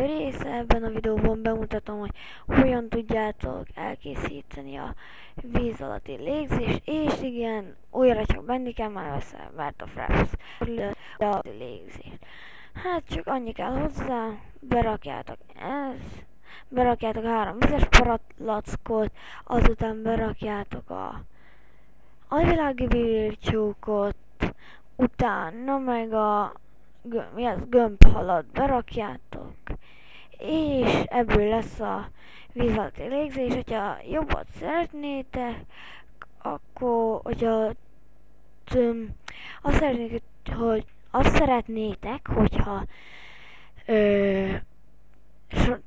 része. Ebben a videóban bemutatom, hogy hogyan tudjátok elkészíteni a víz alatti légzést, és igen, újra csak Bandicam-mel veszem, mert a Fraps a légzést. Hát csak annyi kell hozzá, berakjátok 3 vizes palackot, azután berakjátok a alvilági bírcsókot, utána meg a gömbhalat berakjátok, és ebből lesz a víz alatti légzés. Hogyha jobbat szeretnétek, akkor azt szeretnétek, hogyha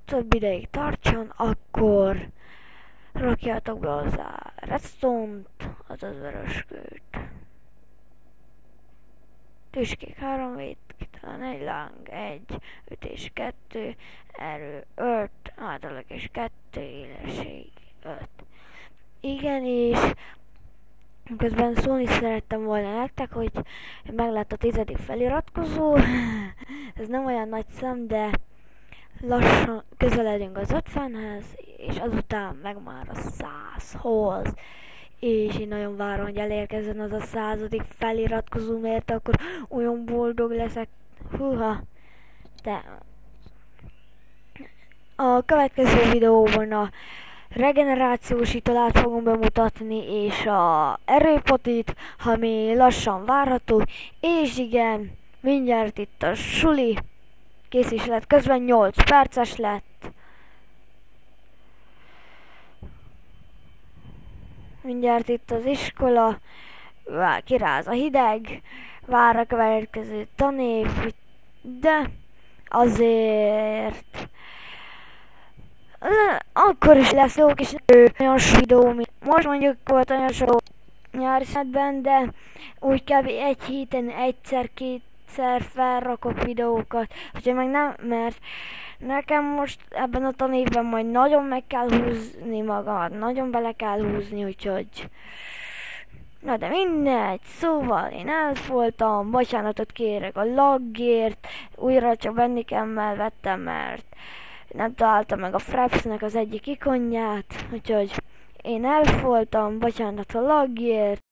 több ideig tartson, akkor rakjátok be hozzá redstone-t, azaz vöröskőt. Tüskék 3 vét, talán 1 láng, 1, ütés 2, erő 5, átlag és 2, élesség 5. Igen, és közben szólni szerettem volna nektek, hogy meg lett a 10. feliratkozó. Ez nem olyan nagy szám, de lassan közeledünk az 50-hez, és azután meg már a 100-hoz. És én nagyon várom, hogy elérkezzen az a 100. feliratkozó, mert akkor olyan boldog leszek. Húha! De a következő videóban a regenerációs italát fogom bemutatni, és a erőpotit, ami lassan várható, és igen, mindjárt itt a suli kész is lett, közben 8 perces lett. Mindjárt itt az iskola, kiráz a hideg, vár a következő tanév, de azért akkor is lesz jó kis olyan videó, mint most mondjuk volt olyan sok nyári szünetben, de úgy kb. Egy héten egyszer-kétszer felrakok videókat, hogyha meg nem, mert nekem most ebben a tanévben majd nagyon meg kell húzni magamat, nagyon bele kell húzni, úgyhogy na de mindegy, szóval én elfoltam, bocsánatot kérek a lagért, újra csak Bandicam-mel vettem, mert nem találtam meg a Frapsnek az egyik ikonját, úgyhogy én elfoltam, bocsánat a lagért.